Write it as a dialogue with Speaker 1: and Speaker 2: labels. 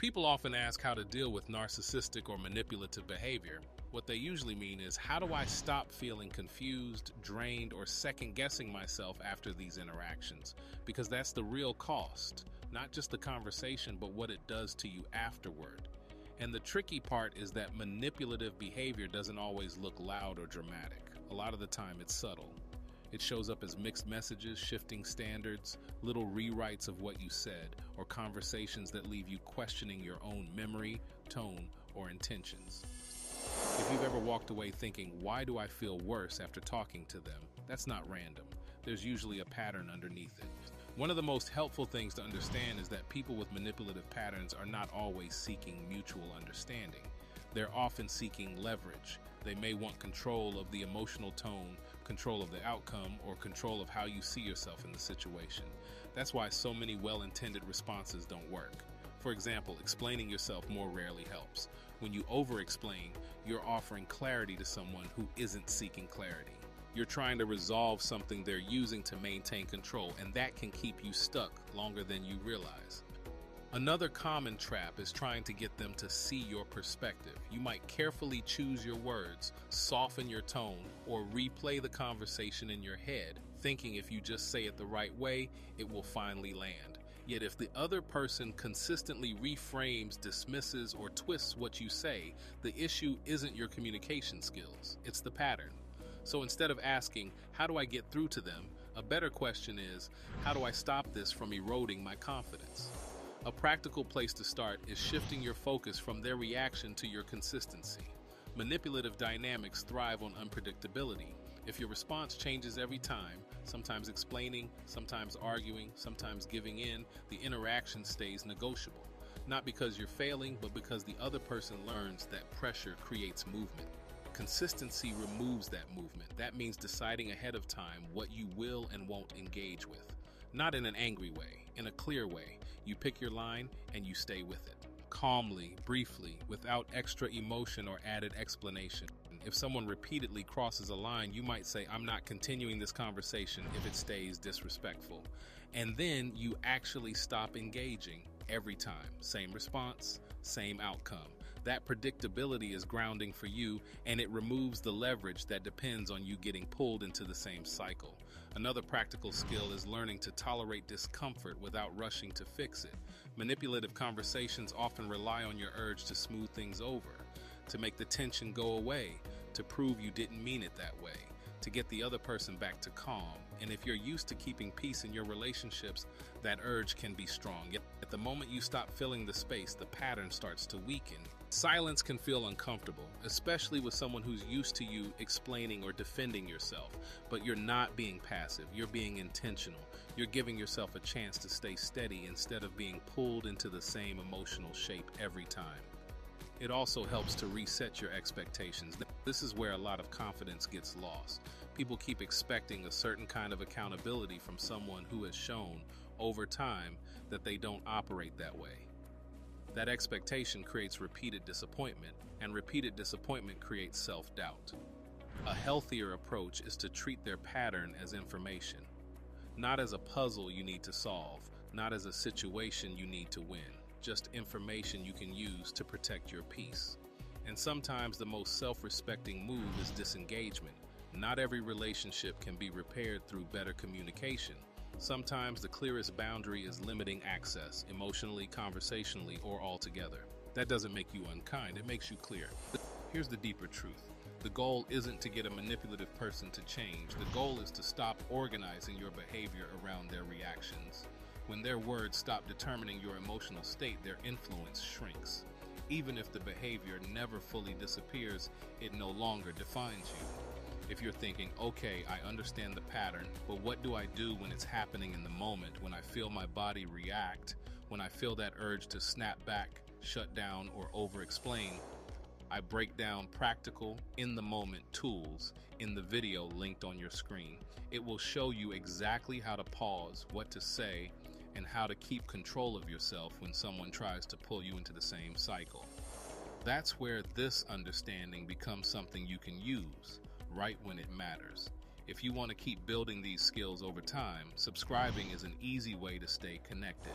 Speaker 1: People often ask how to deal with narcissistic or manipulative behavior. What they usually mean is, how do I stop feeling confused, drained, or second-guessing myself after these interactions? Because that's the real cost, not just the conversation, but what it does to you afterward. And the tricky part is that manipulative behavior doesn't always look loud or dramatic. A lot of the time it's subtle. It shows up as mixed messages, shifting standards, little rewrites of what you said, or conversations that leave you questioning your own memory, tone, or intentions. If you've ever walked away thinking, why do I feel worse after talking to them? That's not random. There's usually a pattern underneath it. One of the most helpful things to understand is that people with manipulative patterns are not always seeking mutual understanding. They're often seeking leverage. They may want control of the emotional tone, control of the outcome, or control of how you see yourself in the situation. That's why so many well-intended responses don't work. For example, explaining yourself more rarely helps. When you over-explain, you're offering clarity to someone who isn't seeking clarity. You're trying to resolve something they're using to maintain control, and that can keep you stuck longer than you realize. Another common trap is trying to get them to see your perspective. You might carefully choose your words, soften your tone, or replay the conversation in your head, thinking if you just say it the right way, it will finally land. Yet if the other person consistently reframes, dismisses, or twists what you say, the issue isn't your communication skills, it's the pattern. So instead of asking, how do I get through to them, a better question is, how do I stop this from eroding my confidence? A practical place to start is shifting your focus from their reaction to your consistency. Manipulative dynamics thrive on unpredictability. If your response changes every time, sometimes explaining, sometimes arguing, sometimes giving in, the interaction stays negotiable. Not because you're failing, but because the other person learns that pressure creates movement. Consistency removes that movement. That means deciding ahead of time what you will and won't engage with. Not in an angry way, in a clear way. You pick your line and you stay with it. Calmly, briefly, without extra emotion or added explanation. If someone repeatedly crosses a line, you might say, I'm not continuing this conversation if it stays disrespectful. And then you actually stop engaging every time. Same response, same outcome. That predictability is grounding for you, and it removes the leverage that depends on you getting pulled into the same cycle. Another practical skill is learning to tolerate discomfort without rushing to fix it. Manipulative conversations often rely on your urge to smooth things over, to make the tension go away, to prove you didn't mean it that way, to get the other person back to calm. And if you're used to keeping peace in your relationships, that urge can be strong. Yet at the moment you stop filling the space, the pattern starts to weaken. Silence can feel uncomfortable, especially with someone who's used to you explaining or defending yourself. But you're not being passive, you're being intentional. You're giving yourself a chance to stay steady instead of being pulled into the same emotional shape every time. It also helps to reset your expectations. This is where a lot of confidence gets lost. People keep expecting a certain kind of accountability from someone who has shown over time that they don't operate that way. That expectation creates repeated disappointment, and repeated disappointment creates self-doubt. A healthier approach is to treat their pattern as information, not as a puzzle you need to solve, not as a situation you need to win. Just information you can use to protect your peace. And sometimes the most self-respecting move is disengagement. Not every relationship can be repaired through better communication. Sometimes the clearest boundary is limiting access, emotionally, conversationally, or altogether. That doesn't make you unkind, it makes you clear. Here's the deeper truth. The goal isn't to get a manipulative person to change. The goal is to stop organizing your behavior around their reactions. When their words stop determining your emotional state, their influence shrinks. Even if the behavior never fully disappears, it no longer defines you. If you're thinking, okay, I understand the pattern, but what do I do when it's happening in the moment, when I feel my body react, when I feel that urge to snap back, shut down, or over-explain? I break down practical, in-the-moment tools in the video linked on your screen. It will show you exactly how to pause, what to say, and how to keep control of yourself when someone tries to pull you into the same cycle. That's where this understanding becomes something you can use right when it matters. If you want to keep building these skills over time, subscribing is an easy way to stay connected.